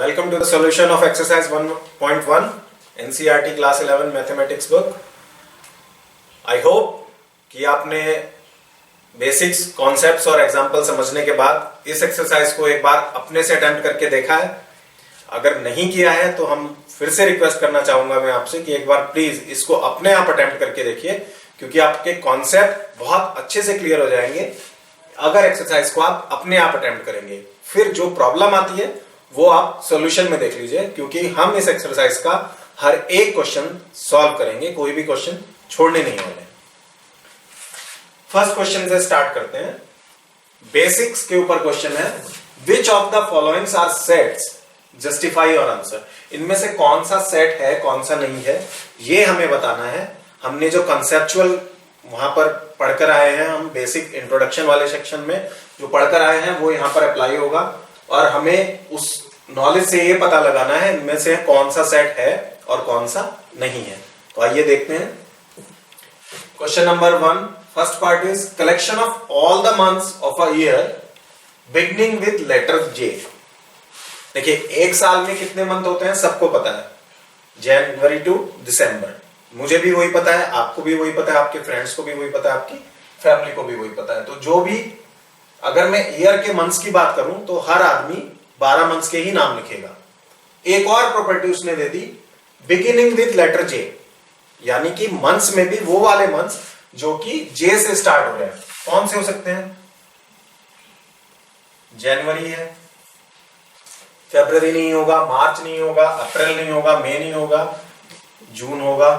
Welcome to the solution of exercise 1.1 NCERT class 11 mathematics book. I hope कि आपने basics concepts और example समझने के बाद इस एक्सरसाइज को एक बार अपने से अटेम्प्ट करके देखा है। अगर नहीं किया है तो हम फिर से रिक्वेस्ट करना चाहूंगा मैं आपसे कि एक बार प्लीज इसको अपने आप अटेम्प्ट करके देखिए, क्योंकि आपके कॉन्सेप्ट बहुत अच्छे से क्लियर हो जाएंगे अगर एक्सरसाइज को आप अपने आप अटेम्प्ट करेंगे। फिर जो प्रॉब्लम आती है वो आप सॉल्यूशन में देख लीजिए, क्योंकि हम इस एक्सरसाइज का हर एक क्वेश्चन सॉल्व करेंगे, कोई भी क्वेश्चन छोड़ने नहीं वाले। फर्स्ट क्वेश्चन से स्टार्ट करते हैं। बेसिक्स के ऊपर क्वेश्चन है, which of the followings are sets, justify और आंसर। इनमें से कौन सा सेट है कौन सा नहीं है ये हमें बताना है। हमने जो कंसेप्चुअल वहां पर पढ़कर आए हैं, हम बेसिक इंट्रोडक्शन वाले सेक्शन में जो पढ़कर आए हैं वो यहां पर अप्लाई होगा, और हमें उस नॉलेज से ये पता लगाना है इनमें से कौन सा सेट है और कौन सा नहीं है। तो आइए देखते हैं question number 1। First part is collection of all the months of a year beginning with letter J. देखिए एक साल में कितने मंथ होते हैं सबको पता है, जनवरी टू दिसंबर। मुझे भी वही पता है, आपको भी वही पता है, आपके फ्रेंड्स को भी वही पता है, आपकी फैमिली को भी वही पता है। तो जो भी, अगर मैं ईयर के मंथ्स की बात करूं तो हर आदमी 12 मंथ्स के ही नाम लिखेगा। एक और प्रॉपर्टी उसने दे दी, बिगिनिंग विद लेटर जे, यानी कि मंथ्स में भी वो वाले मंथ्स जो कि जे से स्टार्ट हो रहे हैं। कौन से हो सकते हैं? जनवरी है, फरवरी नहीं होगा, मार्च नहीं होगा, अप्रैल नहीं होगा, मई नहीं होगा, जून होगा,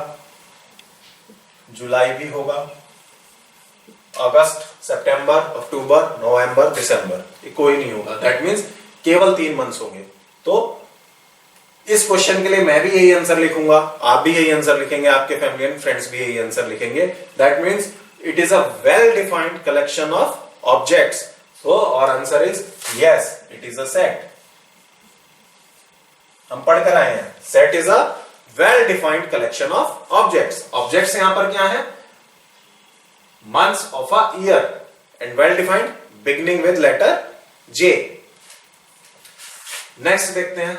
जुलाई भी होगा, अगस्त, सितंबर, अक्टूबर, नवंबर, दिसंबर, ये कोई नहीं होगा। दैट मींस केवल 3 मंथ्स होंगे। तो इस क्वेश्चन के लिए मैं भी यही आंसर लिखूंगा, आप भी यही आंसर लिखेंगे, आपके फैमिली एंड फ्रेंड्स भी यही आंसर लिखेंगे। That means it is a well defined collection of objects. So और answer is yes, it is a set. हम पढ़कर आए हैं, set is a well defined collection of objects. Objects यहां पर क्या है? months of a year and well defined beginning with letter J. Next देखते हैं,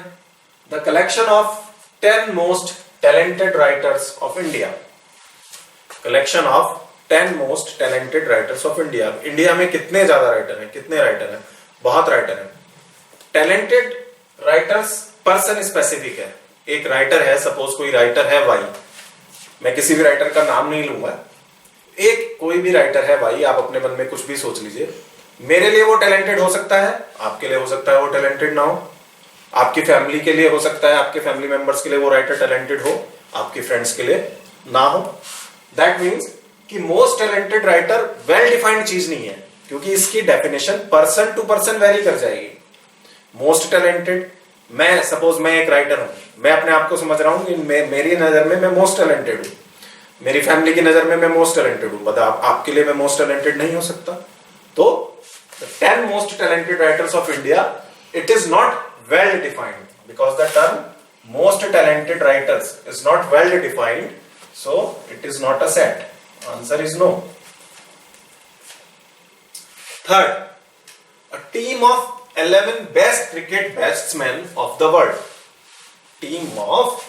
the collection of 10 most talented writers of India. Collection of 10 most talented writers of India. India में कितने ज्यादा writer हैं? कितने राइटर हैं? बहुत राइटर हैं। टैलेंटेड राइटर्स पर्सन स्पेसिफिक है। एक राइटर है, सपोज कोई राइटर है वाई, मैं किसी भी राइटर का नाम नहीं लूंगा, एक कोई भी राइटर है भाई, आप अपने मन में कुछ भी सोच लीजिए। मेरे लिए वो टैलेंटेड हो सकता है, आपके लिए हो सकता है वो टैलेंटेड ना हो, आपकी फैमिली के लिए हो सकता है, आपके फैमिली मेंबर्स के लिए वो राइटर टैलेंटेड हो, आपके फ्रेंड्स के लिए ना हो। दैट मीन्स कि most talented writer well defined चीज नहीं है, क्योंकि इसकी definition person to person vary कर जाएगी। मोस्ट टैलेंटेड, मैं सपोज मैं एक राइटर हूं, मैं अपने आप को समझ रहा हूं कि मेरी नजर में मैं मोस्ट टैलेंटेड हूं, मेरी फैमिली की नजर में मैं मोस्ट टैलेंटेड हूं, बता आपके लिए मैं मोस्ट टैलेंटेड नहीं हो सकता। तो 10 most talented writers of India, it is not well defined because the term most talented writers is not well defined, so it is not a set. Answer is no. Third, a team of 11 best cricket batsman of the world. Team of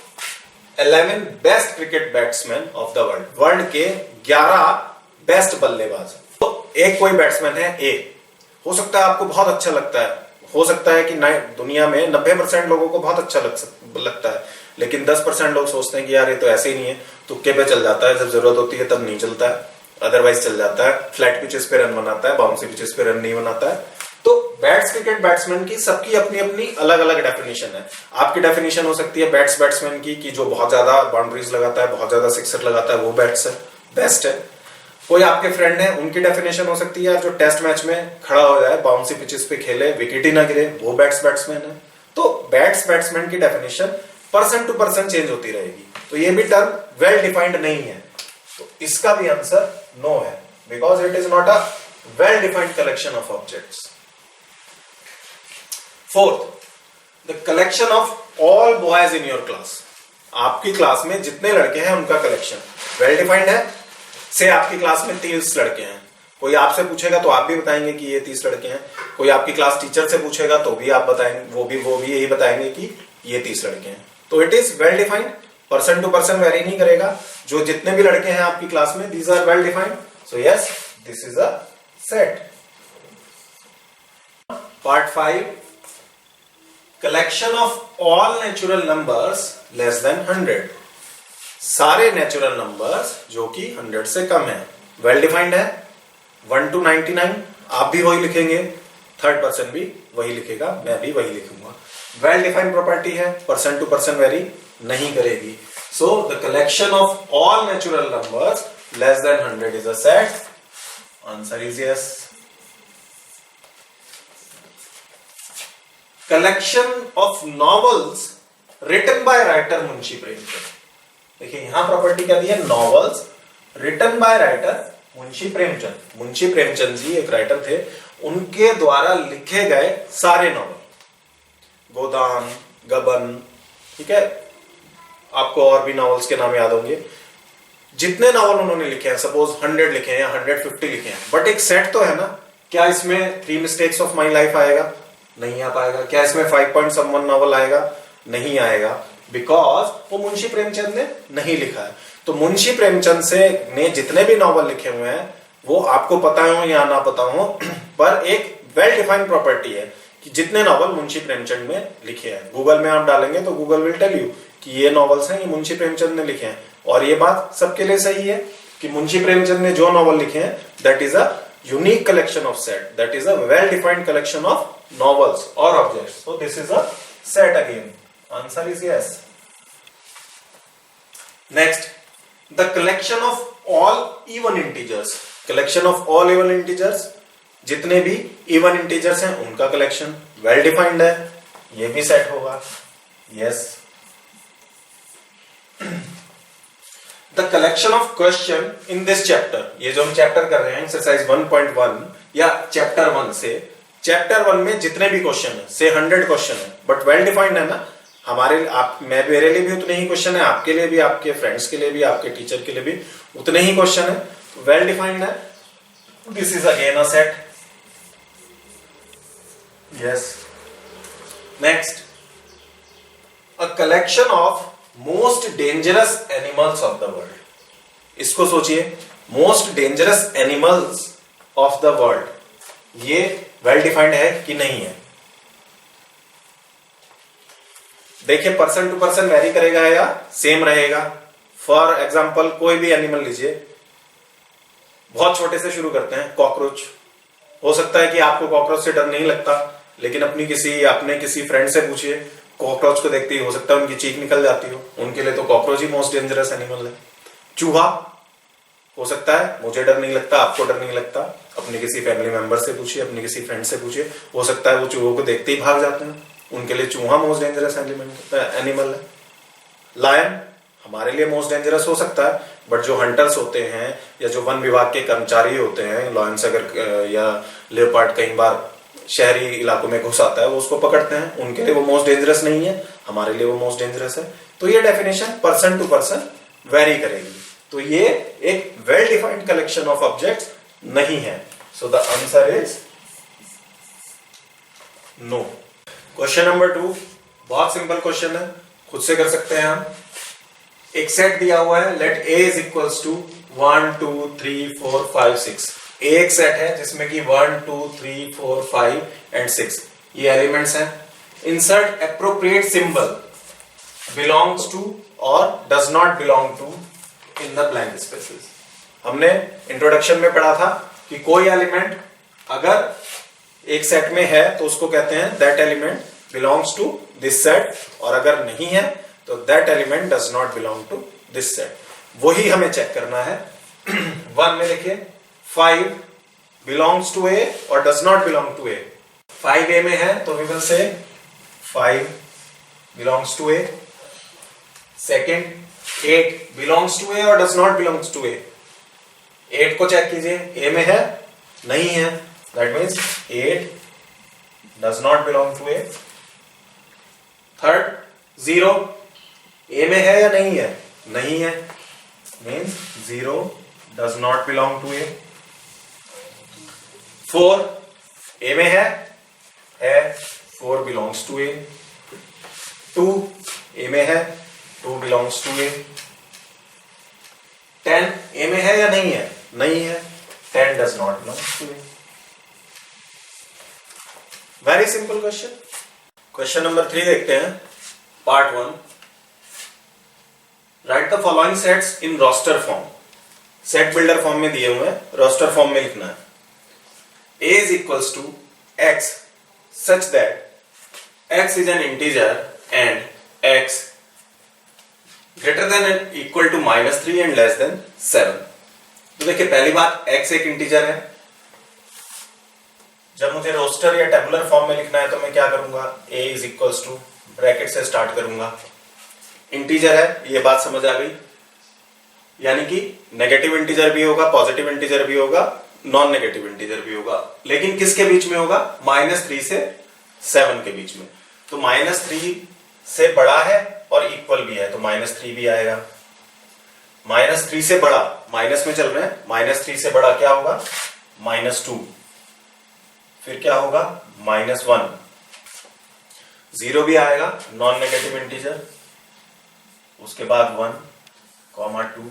11 best cricket batsman of the world, world के 11 best बल्लेबाज। तो एक कोई batsman है ए, हो सकता है आपको बहुत अच्छा लगता है, हो सकता है कि दुनिया में 90% लोगों को बहुत अच्छा लगता है, लेकिन 10% लोग सोचते हैं कि यार ये तो ऐसे ही नहीं है, तुक्के पे चल जाता है, जब जरूरत होती है तब नहीं चलता है, अदरवाइज चल जाता है, फ्लैट पिचेस पे रन बनाता है, बाउंसी पिचेस पे रन नहीं बनाता है। तो क्रिकेट बैट्समैन की सबकी अपनी अपनी अलग अलग डेफिनेशन है। आपकी डेफिनेशन हो सकती है बैट्समैन की कि जो बहुत ज्यादा बाउंड्रीज लगाता है, बहुत ज्यादा सिक्सर लगाता है, वो बेस्ट है। कोई आपके फ्रेंड है, उनकी डेफिनेशन हो सकती है जो टेस्ट मैच में खड़ा हो जाए, बाउंसी पिचेस पे खेले, विकेट ही ना गिरे, वो बैट्समैन है। तो बैट्समैन की definition person to person change होती रहेगी। तो ये भी टर्म वेल डिफाइंड नहीं है, तो इसका भी आंसर नो है, because it is not a well defined collection of objects. Fourth, the collection of all boys in your class. आपकी क्लास में जितने लड़के हैं उनका कलेक्शन वेल डिफाइंड है। से आपकी क्लास में 30 लड़के हैं, कोई आपसे पूछेगा तो आप भी बताएंगे कि ये 30 लड़के हैं। कोई आपकी क्लास टीचर से पूछेगा तो भी आप बताएंगे, वो भी यही बताएंगे कि ये 30 लड़के हैं। तो it is well defined, person to person vary नहीं करेगा। जो जितने भी लड़के हैं आपकी क्लास में, these are well defined. So yes, this is a set. Part 5, collection of all natural numbers less than 100। सारे नेचुरल नंबर्स जो कि 100 से कम है, वेल डिफाइंड है। 1 to 99 आप भी वही लिखेंगे, थर्ड पर्सन भी वही लिखेगा, मैं भी वही लिखूंगा। वेल डिफाइंड प्रॉपर्टी है, पर्सन टू पर्सन वेरी नहीं करेगी। So the collection of all natural numbers less than 100 is a set. Answer is yes. Collection of novels written by writer Munshi Premchand. देखिए यहां प्रॉपर्टी क्या दी है, novels written by writer Munshi Premchand. Munshi Premchand ji एक writer थे, उनके द्वारा लिखे गए सारे नॉवल, गोदान, गबन, ठीक है, आपको और भी नॉवेल्स के नाम याद होंगे। जितने नॉवल उन्होंने लिखे हैं, सपोज 100 लिखे हैं या 150 लिखे हैं, बट एक सेट तो है ना। क्या इसमें 3 मिस्टेक्स ऑफ माई लाइफ आएगा? नहीं आ पाएगा। क्या इसमें 5 पॉइंट समवन नॉवल आएगा? नहीं आएगा, बिकॉज वो मुंशी प्रेमचंद ने नहीं लिखा है। तो मुंशी प्रेमचंद से ने जितने भी नॉवल लिखे हुए हैं, वो आपको पता हो या ना पता हो, पर एक वेल डिफाइंड प्रॉपर्टी है कि जितने नॉवल मुंशी प्रेमचंद ने लिखे हैं, गूगल में आप डालेंगे तो गूगल विल टेल यू कि ये नॉवल्स हैं, ये मुंशी प्रेमचंद ने लिखे हैं। और ये बात सबके लिए सही है कि मुंशी प्रेमचंद ने जो नॉवल लिखे हैं, that is a unique collection of set, that is a well defined collection of novels और objects. So this is a set again. Answer is yes. Next, the collection of all even integers. Collection of all even integers, जितने भी even integers हैं उनका collection, well defined है, ये भी set होगा। Yes. The collection of question in this chapter, ये जो हम चैप्टर कर रहे हैं एक्सरसाइज 1.1 या चैप्टर 1 से, चैप्टर 1 में जितने भी क्वेश्चन है, से 100 क्वेश्चन है, बट वेल डिफाइंड है ना। हमारे आप मेरे लिए भी उतने ही क्वेश्चन है, आपके लिए भी, आपके फ्रेंड्स के लिए भी, आपके टीचर के लिए भी उतने ही क्वेश्चन है, वेल डिफाइंड है। This is again a set. Yes. Next, a collection of most dangerous animals of the world. इसको सोचिए, most dangerous animals of the world, ये वेल डिफाइंड है कि नहीं है? देखिए पर्सन टू पर्सन वेरी करेगा या सेम रहेगा। फॉर एग्जाम्पल कोई भी एनिमल लीजिए, बहुत छोटे से शुरू करते हैं, कॉकरोच। हो सकता है कि आपको कॉकरोच से डर नहीं लगता, लेकिन अपने किसी फ्रेंड से पूछिए, कॉकरोच को देखते ही हो सकता है उनकी चीख निकल जाती हो। उनके लिए तो कॉकरोच ही मोस्ट डेंजरस एनिमल है। चूहा, हो सकता है मुझे डर नहीं लगता, आपको डर नहीं लगता, अपने किसी फैमिली मेंबर से पूछिए, अपने किसी फ्रेंड से पूछिए, हो सकता है वो चूहों को देखते ही भाग जाते हैं, उनके लिए चूहा मोस्ट डेंजरस एनिमल है। लायन हमारे लिए मोस्ट डेंजरस हो सकता है, बट जो हंटर्स होते हैं या जो वन विभाग के कर्मचारी होते हैं, लॉयंस अगर या लेपर्ड कई बार शहरी इलाकों में घुस आता है, वो उसको पकड़ते हैं, उनके लिए वो मोस्ट डेंजरस नहीं है, हमारे लिए वो मोस्ट डेंजरस है। तो ये definition person to person vary करेगी। तो ये एक well defined collection of objects नहीं है। So the answer is no. Question number 2 बहुत सिंपल क्वेश्चन है, खुद से कर सकते हैं हम। एक सेट दिया हुआ है, let A is equals to 1 2 3 4 5 6। एक सेट है जिसमें कि 1 2 3 4 5 एंड 6 ये एलिमेंट्स हैं। Insert appropriate symbol belongs to और does not belong to in the blank spaces. हमने इंट्रोडक्शन में पढ़ा था कि कोई एलिमेंट अगर एक सेट में है तो उसको कहते हैं that element belongs to this set, और अगर नहीं है तो that element does not belong to this set. वही हमें चेक करना है। 1 में देखिए 5 बिलोंग्स टू ए और does not belong to A. 5 A में है तो we will say 5 belongs to A. Second 8 belongs to A और does not belongs to A. 8 को चेक कीजिए, ए में है, नहीं है, that means 8 does not belong to A. Third 0 A में है या नहीं है? नहीं है, means 0 does not belong to A. 4 A में है 4 बिलोंग्स टू ए। 2 ए में है 2 बिलोंग्स टू ए। 10 ए में है या नहीं है? नहीं है, 10 does not belong to A. Very simple question. Question number 3 देखते हैं, part 1। Write the following sets in roster form. Set builder form में दिए हुए हैं, रोस्टर फॉर्म में लिखना है। A is equals to x such that x is an integer and x greater than or equal to -3 and less than 7। तो देखिए पहली बात, x एक इंटीजर है। जब मुझे रोस्टर या टेबुलर फॉर्म में लिखना है तो मैं क्या करूंगा, a is equals to bracket से स्टार्ट करूंगा। इंटीजर है, ये बात समझ आ गई, यानी कि नेगेटिव इंटीजर भी होगा, पॉजिटिव इंटीजर भी होगा, नॉन नेगेटिव इंटीजर भी होगा, लेकिन किसके बीच में होगा, -3 से 7 के बीच में। तो -3 से बड़ा है और इक्वल भी है, तो -3 भी आएगा। -3 से बड़ा, माइनस में चल रहे हैं, -3 से बड़ा क्या होगा, -2, फिर क्या होगा, -1, 0 भी आएगा, नॉन नेगेटिव इंटीजर, उसके बाद 1, 2,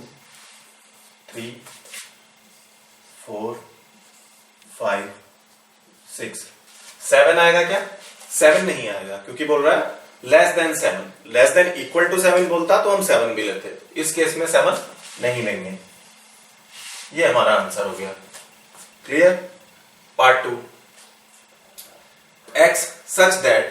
3, 4, 5, 6, 7 आएगा क्या? 7 नहीं आएगा, क्योंकि बोल रहा है less than 7। Less than equal to 7 बोलता तो हम 7 भी लेते, इस केस में 7 नहीं लेंगे। ये हमारा आंसर हो गया। Clear? Part 2, x such that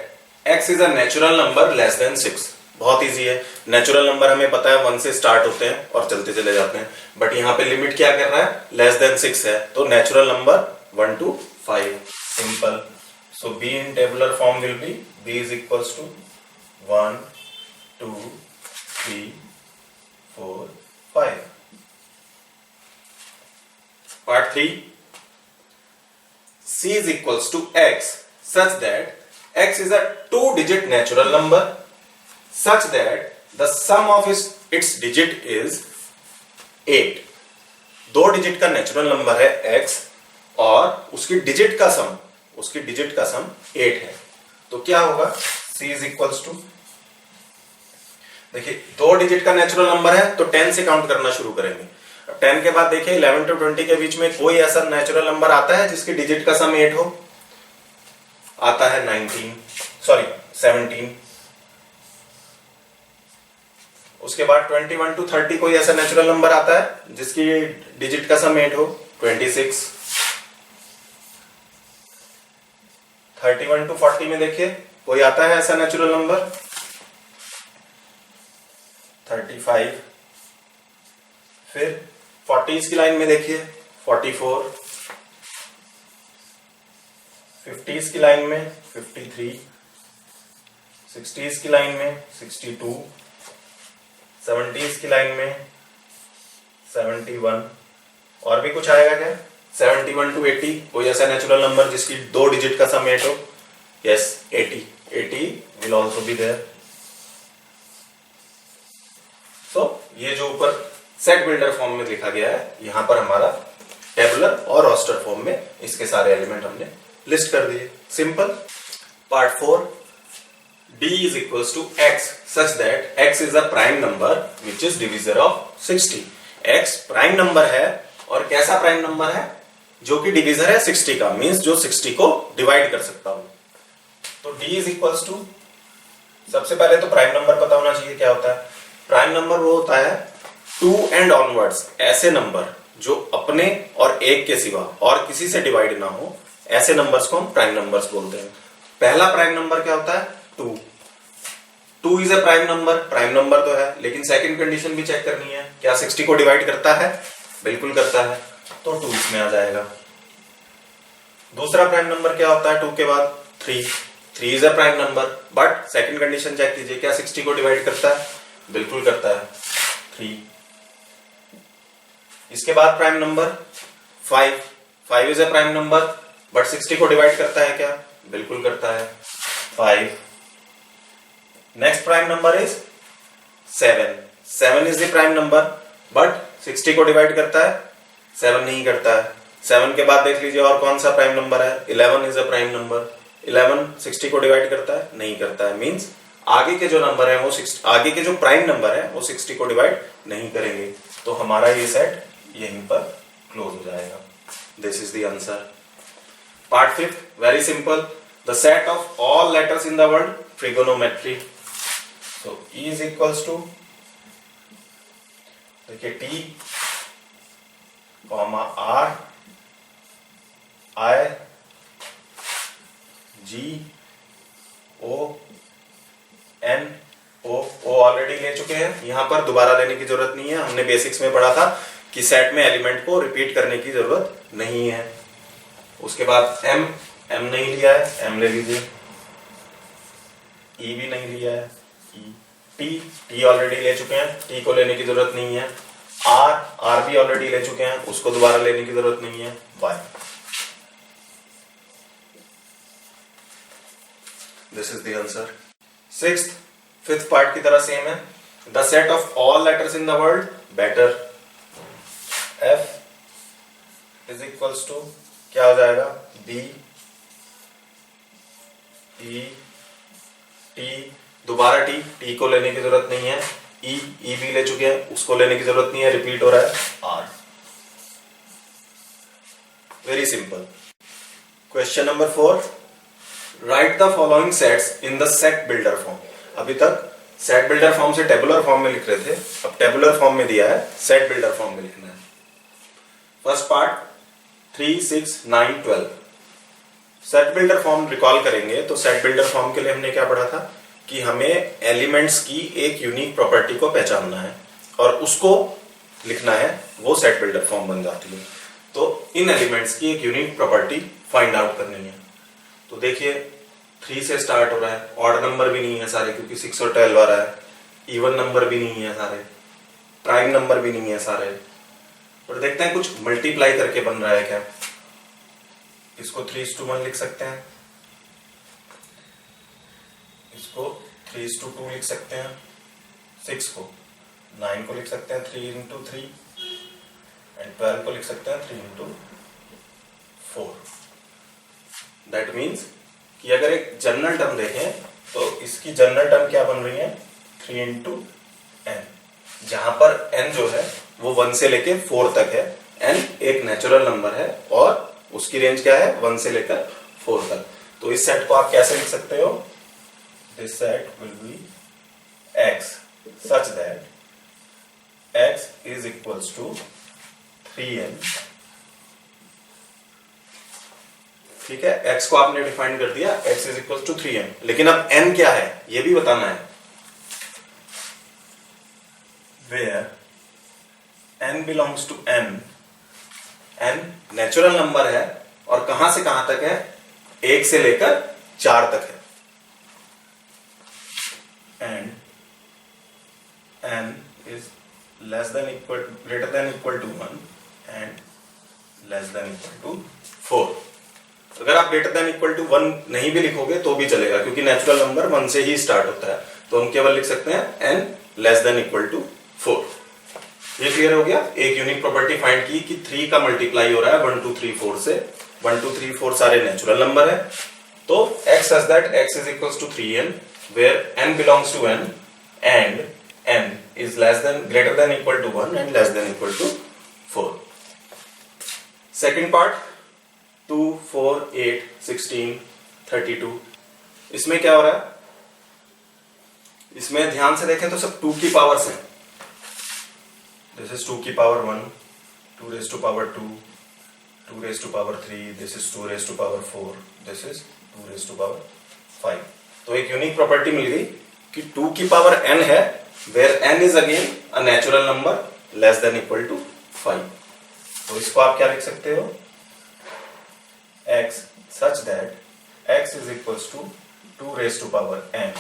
x is a natural number less than 6। बहुत इजी है, नेचुरल नंबर हमें पता है 1 से स्टार्ट होते हैं और चलते चले जाते हैं, बट यहाँ पे लिमिट क्या कर रहा है, लेस देन 6 है, तो natural number 1 to 5। Simple. So b in tabular form will be b is equals to 1, 2, 3, 4, 5। Part 3, c is equals to x such that x is a 2-digit natural number such that the sum of its digit is 8। 2 digit का natural number है x और उसकी digit का sum 8 है, तो क्या होगा, c is equals to, देखिए 2 डिजिट का नेचुरल नंबर है तो 10 से काउंट करना शुरू करेंगे। अब 10 के बाद देखिए 11 to 20 के बीच में कोई ऐसा नेचुरल नंबर आता है जिसकी डिजिट का सम 8 हो? आता है 17। उसके बाद 21 to 30 कोई ऐसा नेचुरल नंबर आता है जिसकी डिजिट का सम 8 हो? 26। 31 to 40 में देखिए कोई आता है ऐसा नेचुरल नंबर? 35। फिर 40s की लाइन में देखिए 44। 50s की लाइन में 53। 60s की लाइन में 62। 70s की लाइन में 71। और भी कुछ आएगा क्या? 71 to 80 कोई ऐसा नेचुरल नंबर जिसकी 2 डिजिट का सम 8 हो? Yes, 80 will also be there. So ये जो ऊपर सेट बिल्डर फॉर्म में लिखा गया है, यहां पर हमारा टेबुलर और रोस्टर फॉर्म में इसके सारे एलिमेंट हमने लिस्ट कर दिए। Simple. Part 4, d is equals to x such that x is a prime number which is divisor of 60। x prime number है और कैसा प्राइम नंबर है? जो कि डिविजर है 60 का, मींस जो 60 को डिवाइड कर सकता हूं। तो d is equals to, सबसे पहले तो प्राइम नंबर पता होना चाहिए क्या होता है। प्राइम नंबर वो होता है 2 and onwards, ऐसे नंबर जो अपने और एक के सिवा और किसी से डिवाइड ना हो, ऐसे नंबर्स को हम प्राइम नंबर्स बोलते हैं। पहला प्राइम नंबर क्या होता है? 2 इज ए प्राइम नंबर तो है, लेकिन सेकंड कंडीशन भी चेक करनी है, क्या 60 को डिवाइड करता है? बिल्कुल करता है, तो 2 इसमें आ जाएगा। दूसरा प्राइम नंबर क्या होता है 2 के बाद? 3 is a prime number, but second condition check कीजिए, क्या 60 को डिवाइड करता है? बिल्कुल करता है, 3। इसके बाद prime number 5 is a prime number, but 60 को डिवाइड करता है क्या? बिल्कुल करता है, 5। Next prime number is 7 is the prime number, but 60 को डिवाइड करता है? 7 नहीं करता है, 7 के बाद देख लीजिए और कौन सा प्राइम नंबर है, 11 इज अ प्राइम नंबर। 11 60 को डिवाइड करता है, नहीं करता है, मींस आगे के जो नंबर है वो आगे के जो प्राइम नंबर है वो 60 को डिवाइड नहीं करेंगे, तो हमारा ये सेट यहीं पर क्लोज हो जाएगा। This is the answer. Part 5 very simple, the set of all letters in the word trigonometry. तो E इज इक्वल्स टू, देखिए T comma R I G O N O already ले चुके हैं, यहां पर दोबारा लेने की जरूरत नहीं है। हमने बेसिक्स में पढ़ा था कि सेट में एलिमेंट को रिपीट करने की जरूरत नहीं है। उसके बाद M नहीं लिया है, M ले लीजिए। E भी नहीं लिया है, T ऑलरेडी ले चुके हैं, T को लेने की जरूरत नहीं है। R भी ऑलरेडी ले चुके हैं, उसको दोबारा लेने की जरूरत नहीं है। Y, this is the answer. Sixth, fifth part की तरह सेम है, the set of all letters in the world better. F is equals to क्या हो जाएगा, B E T, दोबारा T को लेने की जरूरत नहीं है। E भी ले चुके हैं, उसको लेने की जरूरत नहीं है, रिपीट हो रहा है R। Very simple. Question number 4, right the following sets in the set builder form. अभी तक सेट बिल्डर फॉर्म से टेबुलर फॉर्म में लिख रहे थे, अब टेबुलर फॉर्म में दिया है, सेट बिल्डर फॉर्म में लिखना है। First part 3, 6, 9, 12। Set builder form recall करेंगे तो सेट बिल्डर फॉर्म के लिए हमने क्या पढ़ा था कि हमें एलिमेंट्स की एक यूनिक प्रॉपर्टी को पहचानना है और उसको लिखना है, वो सेट बिल्डर फॉर्म बन जाती है। तो इन एलिमेंट्स की एक यूनिक प्रॉपर्टी फाइंड आउट करनी है। तो देखिए 3 से स्टार्ट हो रहा है, ऑड नंबर भी नहीं है सारे क्योंकि 6 और 12 आ रहा है, इवन नंबर भी नहीं है सारे, प्राइम नंबर भी नहीं है सारे। और देखते हैं कुछ मल्टीप्लाई करके बन रहा है क्या। इसको 3:1 लिख सकते हैं, इसको 3:2 लिख सकते हैं, 6 को 9 को लिख सकते हैं 3 into 3 एंड 12 को लिख सकते हैं 3 into 4। दैट मीन्स कि अगर एक जनरल टर्म देखें तो इसकी जनरल टर्म क्या बन रही है, 3 into n, जहां पर n जो है वो 1 से लेकर 4 तक है। n एक नेचुरल नंबर है और उसकी रेंज क्या है, 1 से लेकर 4 तक। तो इस सेट को आप कैसे लिख सकते हो, this set will be x such that x is equals to 3n। ठीक है, x को आपने डिफाइन कर दिया, x is equals to 3n, लेकिन अब n क्या है ये भी बताना है। Where n belongs to n natural number है और कहां से कहां तक है, 1 से लेकर 4 तक है। And n is less than equal greater than equal to 1 and less than equal to 4। अगर आप ग्रेटर देन इक्वल टू 1 नहीं भी लिखोगे तो भी चलेगा क्योंकि नेचुरल नंबर 1 से ही स्टार्ट होता है, तो हम केवल लिख सकते हैं n less than equal to 4। ये क्लियर हो गया। एक यूनिक प्रॉपर्टी फाइंड की कि 3 का मल्टीप्लाई हो रहा है 1 2 3 4 से, 1 2 3 4 सारे नेचुरल नंबर है। तो x such that x is equals to 3n where n belongs to n and n is less than greater than equal to 1 and less than equal to 4। Second part 2 4 8 16 32। इसमें क्या हो रहा है, इसमें ध्यान से देखें तो सब 2 की पावर्स हैं। दिस इज 2 की power 1, 2 raised to power 2, 2 raised to power 3, this is 2 raised to power 4, this is 2 raised to power 5। तो एक यूनिक प्रॉपर्टी मिल गई कि 2 की पावर n है where n is again a natural number less than equal to 5। तो इसको आप क्या लिख सकते हो, x such that x is equals to 2 raised to power n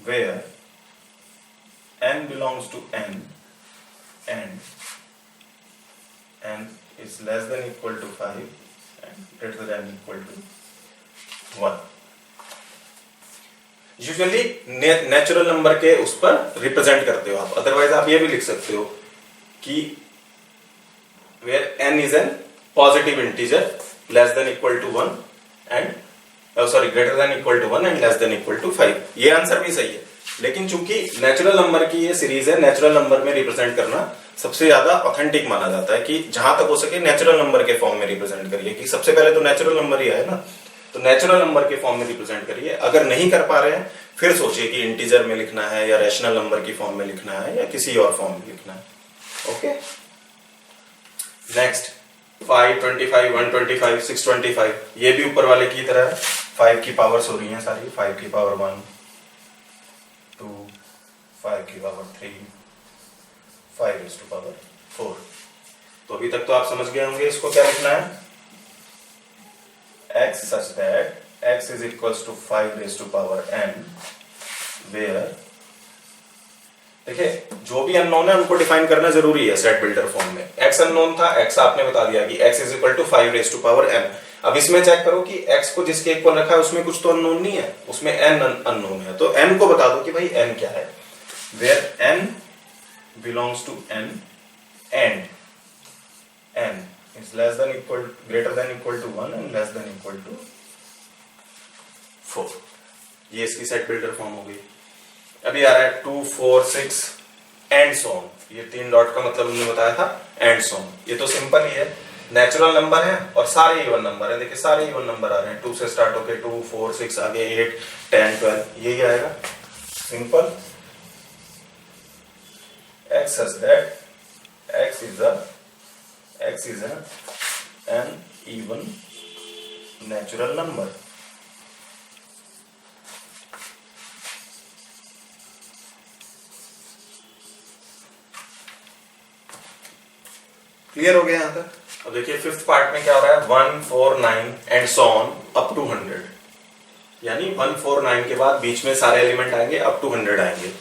where n belongs to n and n is less than equal to 5 and greater than equal to 1। Usually natural number के उस पर represent करते हो आप, otherwise आप ये भी लिख सकते हो कि where n is an positive integer less than equal to 1 and greater than equal to 1 and less than equal to 5। ये आंसर भी सही है, लेकिन चूंकि नेचुरल नंबर की ये सीरीज है, नेचुरल नंबर में रिप्रेजेंट करना सबसे ज्यादा ऑथेंटिक माना जाता है कि जहां तक हो सके नेचुरल नंबर के फॉर्म में रिप्रेजेंट करिए, कि सबसे पहले तो नेचुरल नंबर ही है ना, तो नेचुरल नंबर के फॉर्म में रिप्रेजेंट करिए। अगर नहीं कर पा रहे हैं फिर सोचिए कि इंटीजर में लिखना है या रैशनल नंबर की फॉर्म में लिखना है या किसी और फॉर्म में लिखना है। ओके, नेक्स्ट 5, 25, 125, 625, ये भी ऊपर वाले की तरह 5 की पावर्स हो रही हैं सारी, 5 की पावर 1, 2, 5 की पावर 3, 5 raised to power 4। तो अभी तक तो आप समझ गए होंगे इसको क्या लिखना है, x such that x is equals to 5 raised to power n, where देखिए जो भी अननोन है उनको डिफाइन करना जरूरी है सेट बिल्डर फॉर्म में। x अननोन था, x आपने बता दिया कि x is equal to 5 raised to power n। अब इसमें चेक करो कि x को जिसके इक्वल रखा है उसमें कुछ तो अननोन नहीं है, उसमें n अननोन है, तो n को बता दो कि भाई n क्या है, where n belongs to n and n is less than equal greater than equal to 1 and less than equal to 4। ये इसकी सेट बिल्डर फॉर्म हो गई। अभी आ रहा है 2, 4, 6 एंड सो ऑन। ये 3 डॉट का मतलब हमने बताया था एंड सो ऑन। ये तो सिंपल ही है, नेचुरल नंबर है और सारे इवन नंबर है। देखिए सारे इवन नंबर आ रहे हैं, 2 से स्टार्ट होके 2, 4, 6 आगे 8, 10, 12, यही आएगा simple. x such that x is an even natural number। Clear हो गया यहां तक। अब देखिए फिफ्थ पार्ट में क्या हो रहा है, 1, 4, 9 and so on up to 100, यानी 1, 4, 9 के बाद बीच में सारे एलिमेंट आएंगे अप टू 100 आएंगे।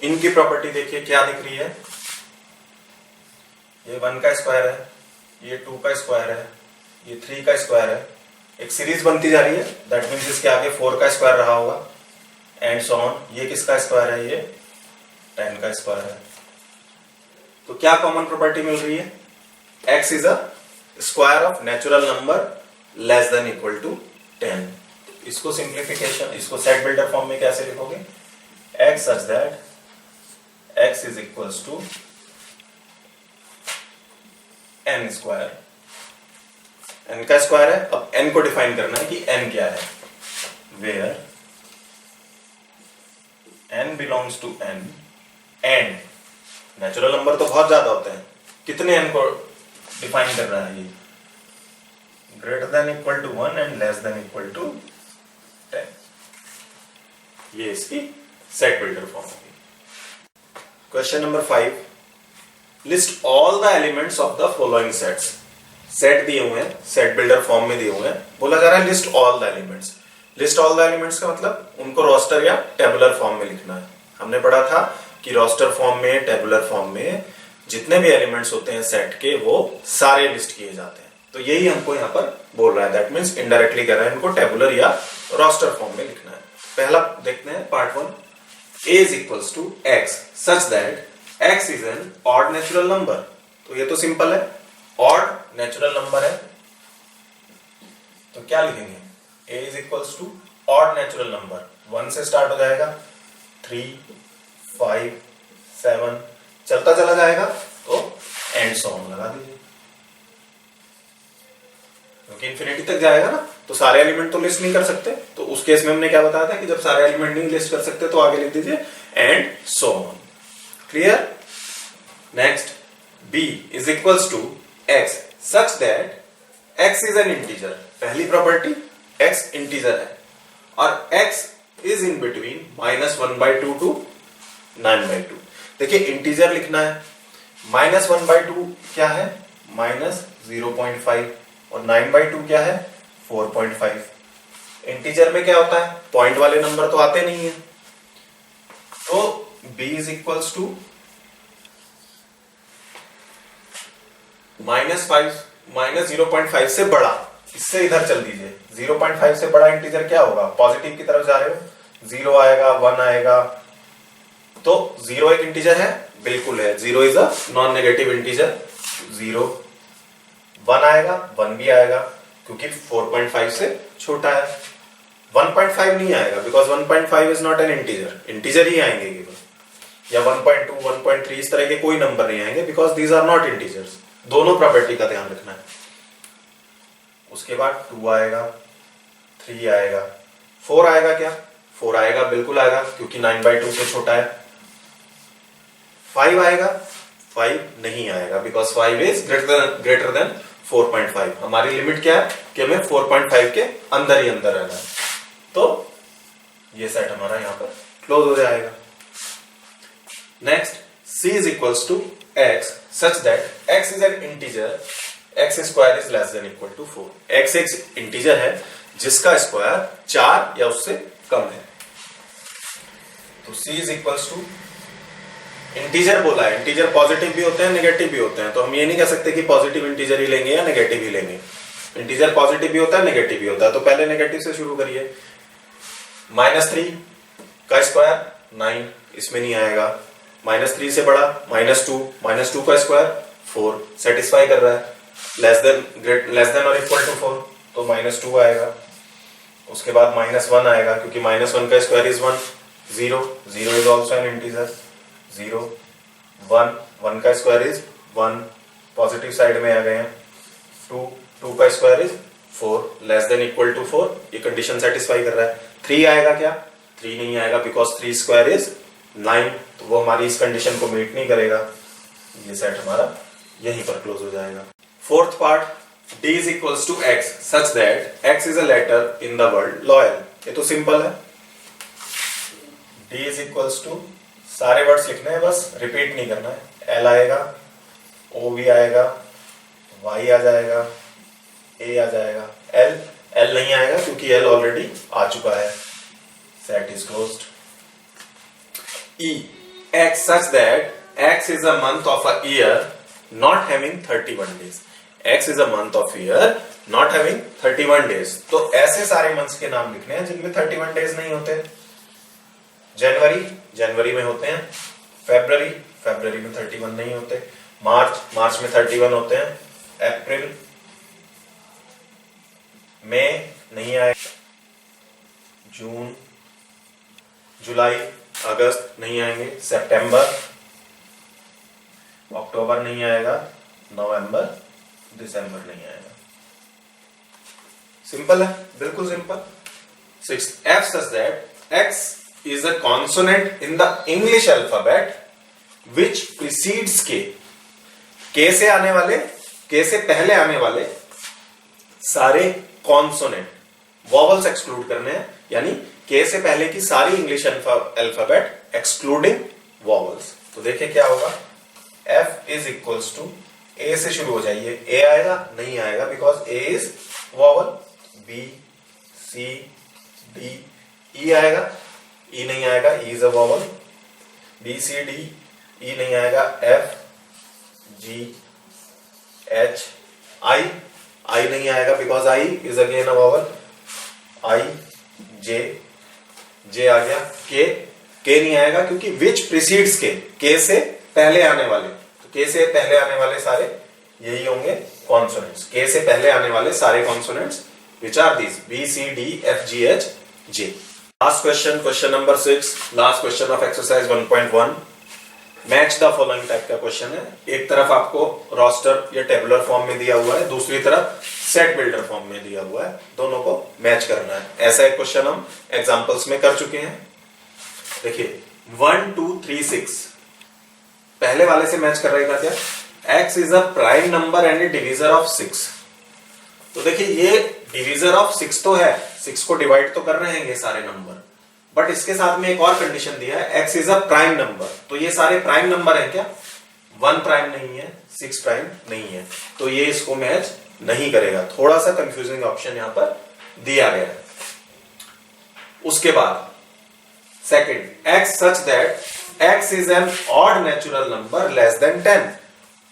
इनकी प्रॉपर्टी देखिए क्या दिख रही है, ये 1 का स्क्वायर है, ये 2 का स्क्वायर है, ये 3 का स्क्वायर है, एक सीरीज बनती जा रही है। दैट मीन्स इसके आगे 4 का स्क्वायर रहा होगा एंड सो ऑन। ये किसका स्क्वायर है, ये 10 का स्क्वायर है। तो क्या कॉमन प्रॉपर्टी मिल रही है, x is a square of natural number less than equal to 10। इसको सिंप्लीफिकेशन, इसको सेट बिल्डर फॉर्म में कैसे लिखोगे, x such that x is equals to n square, n का स्क्वायर है। अब n को डिफाइन करना है कि n क्या है, where n belongs to n and natural number तो बहुत ज्यादा होते हैं, कितने n को डिफाइन कर रहा है, ये greater than equal to 1 and less than equal to 10। ये इसकी सेट बिल्डर फॉर्म होगी। Question number 5, list all the elements of the following sets. Set दिए हुए हैं, सेट बिल्डर फॉर्म में दिए हुए हैं, बोला जा रहा है list all the elements. List all the elements का मतलब उनको रोस्टर या टेबुलर फॉर्म में लिखना है। हमने पढ़ा था कि रोस्टर फॉर्म में, टेबुलर फॉर्म में जितने भी एलिमेंट्स होते हैं सेट के वो सारे लिस्ट किए जाते हैं। तो यही हमको यहाँ पर बोल रहा है, दैट मीन्स इनडायरेक्टली कह रहा है इनको टेबुलर या रोस्टर फॉर्म में लिखना है। पहला देखते हैं part 1, a is equals to x such that x is an odd natural number। तो ये तो सिंपल है, odd नेचुरल नंबर है, तो क्या लिखेंगे, a is equals to odd natural number. 1 से स्टार्ट हो जाएगा, 3, 5, 7 चलता चला जाएगा, तो एंड सो ऑन लगा दीजिए, क्योंकि इंफिनिटी तक जाएगा ना, तो सारे एलिमेंट तो लिस्ट नहीं कर सकते। तो उस केस में हमने क्या बताया था कि जब सारे एलिमेंट नहीं लिस्ट कर सकते तो आगे लिख दीजिए and so on. Clear. Next, b is equals to x such that x is an integer. पहली प्रॉपर्टी, x इंटीजर है और x is in between -1/2 to 9/2। देखिए इंटीजर लिखना है, -1/2 क्या है, -0.5 और 9/2 क्या है, 4.5। इंटीजर में क्या होता है, पॉइंट वाले नंबर तो आते नहीं है, तो b इज इक्वल्स टू -0.5 से बड़ा, इससे इधर चल दीजिए। 0.5 से बड़ा इंटीजर क्या होगा, पॉजिटिव की तरफ जा रहे हो, 0 आएगा, 1 आएगा। तो 0 एक इंटीजर है, बिल्कुल है, 0 is a non negative integer. 0, 1 आएगा, 1 भी आएगा क्योंकि 4.5 से छोटा है। 1.5 नहीं आएगा because 1.5 is not an integer, integer ही आएंगे केवल, या 1.2 1.3 इस तरह के कोई नंबर नहीं आएंगे because these are not integers. दोनों प्रॉपर्टी का ध्यान रखना है। उसके बाद 2 आएगा, 3 आएगा, 4 आएगा क्या? 4 आएगा, बिल्कुल आएगा क्योंकि 9/2 से छोटा है। 5 आएगा, 5 नहीं आएगा बिकॉज 5 इज ग्रेटर देन 4.5। हमारी लिमिट क्या है कि हमें 4.5 के अंदर ही अंदर रहना है। तो ये सेट हमारा यहां पर क्लोज हो जाएगा। Next, C is equals to x such that x is an integer, x square is less than equal to 4। x एक इंटीजर है जिसका स्क्वायर 4 या उससे कम है। तो C is equals to, integer बोला है, इंटीजर पॉजिटिव भी होते हैं नेगेटिव भी होते हैं, तो हम ये नहीं कह सकते कि पॉजिटिव इंटीजर ही लेंगे या नेगेटिव ही लेंगे। इंटीजर पॉजिटिव भी होता है नेगेटिव भी होता है, तो पहले नेगेटिव से शुरू करिए। -3 का स्क्वायर 9, इसमें नहीं आएगा। -3 से बड़ा -2 का स्क्वायर 4, सेटिस्फाई कर रहा है। लेस देन और इक्वल टू 4, तो -2 आएगा। उसके बाद -1 आएगा क्योंकि -1 का square is 1। 0 is also an integer. 0 1 का स्क्वायर इज 1, पॉजिटिव साइड में आ गए हैं। 2 का square is 4, less than equal to 4, ये कंडीशन सेटिस्फाई कर रहा है। 3 आएगा क्या? 3 नहीं आएगा बिकॉज 3 स्क्वायर इज 9, तो वो हमारी इस कंडीशन को मीट नहीं करेगा। ये सेट हमारा यहीं पर क्लोज हो जाएगा। Fourth part, D is equals to x such that x is a letter in the word loyal। ये तो सिंपल है। D is equals to, सारे वर्ड्स लिखने हैं, बस रिपीट नहीं करना है। L आएगा, O भी आएगा, Y आ जाएगा, A आ जाएगा। L नहीं आएगा क्योंकि L ऑलरेडी आ चुका है। Set is closed. E, x such that x is a month of a year not having 31 days। x is a month of year not having 31 days। तो ऐसे सारे मंथ्स के नाम लिखने हैं जिनमें 31 डेज नहीं होते। जनवरी में होते हैं। फरवरी में 31 नहीं होते। मार्च में 31 होते हैं। अप्रैल, मई नहीं आएगा। जून, जुलाई, अगस्त नहीं आएंगे। सितंबर, अक्टूबर नहीं आएगा। नवंबर, दिसंबर नहीं आएगा। सिंपल है, बिल्कुल simple. 6, F such that x is a consonant in the English alphabet which precedes K। K से आने वाले, K से पहले आने वाले सारे कॉन्सोनेंट, वॉवल्स एक्सक्लूड करने हैं, यानी K से पहले की सारी इंग्लिश अल्फाबेट एक्सक्लूडिंग वॉवल्स। तो देखिए क्या होगा। F is equals to, A से शुरू हो जाइए। A आएगा? नहीं आएगा because A is vowel. B, C, D, E आएगा? E नहीं आएगा, E is a vowel. B, C, D, E नहीं आएगा। F, G, H, I नहीं आएगा because I is again a vowel. I, J आ गया। K नहीं आएगा क्योंकि विच प्रीसीड्स K से पहले आने वाले, तो K से पहले आने वाले सारे यही होंगे कॉन्सोनेंट्स। K से पहले आने वाले सारे consonants which are these B, C, D, F, G, H, J। Last question number 6, last question of exercise 1.1। Match the following type का क्वेश्चन है। एक तरफ आपको रोस्टर या टेबुलर फॉर्म में दिया हुआ है, दूसरी तरफ सेट बिल्डर फॉर्म में दिया हुआ है, दोनों को मैच करना है। ऐसा एक क्वेश्चन हम एग्जांपल्स में कर चुके हैं। देखिए 1 2 3 6 पहले वाले से मैच कर रहेगा क्या? x is a prime number and A divisor of 6। तो देखिए ये डिवीजर ऑफ 6 तो है, 6 को डिवाइड तो कर रहे हैं ये सारे नंबर, बट इसके साथ में एक और कंडीशन दिया है, x is a prime number. तो ये सारे प्राइम नंबर है क्या? 1 प्राइम नहीं है, 6 प्राइम नहीं है, तो ये इसको मैच नहीं करेगा। थोड़ा सा कंफ्यूजिंग ऑप्शन यहां पर दिया गया है। उसके बाद second, x such that x is N odd natural number less than 10।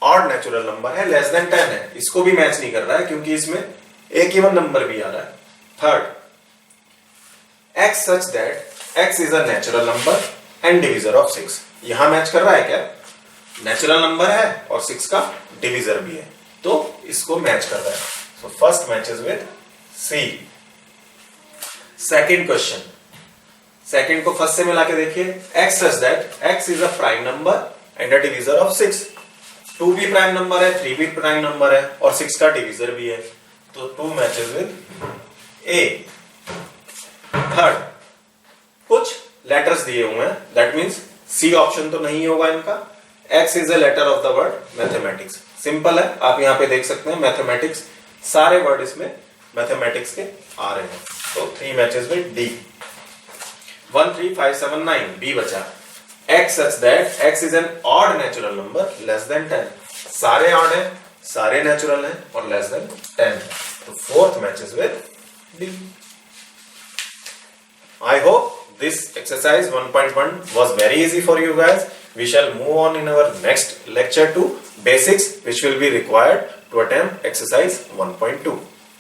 Odd natural number है, लेस देन 10 है, इसको भी मैच नहीं कर रहा है क्योंकि इसमें एक इवन नंबर भी आ रहा है। Third, x such that x is a natural number and divisor of 6। यहां मैच कर रहा है क्या? नेचुरल नंबर है और 6 का डिवीजर भी है, तो इसको मैच कर रहा है. So first matches with C. Second question, second को फर्स्ट से मिला के देखिए. x such that x is a prime number and a divisor of 6. 2 भी प्राइम नंबर है, 3 भी प्राइम नंबर है और 6 का डिविजर भी है. तो 2 मैचेस विद A. थर्ड, कुछ लेटर्स दिए हुए हैं, दैट मींस C ऑप्शन तो नहीं होगा इनका. X is a letter of the word mathematics. Simple है, आप यहां पे देख सकते हैं मैथमेटिक्स, सारे वर्ड इसमें मैथमेटिक्स के आ रहे हैं. तो 3 मैचेस विद D. 1 3 5 7 9 B बचा. X such that X is an odd natural number less than 10. सारे odd हैं, सारे natural हैं और less than 10. तो fourth matches with D. I hope this exercise 1.1 was very easy for you guys. We shall move on in our next lecture to basics, which will be required to attempt exercise 1.2.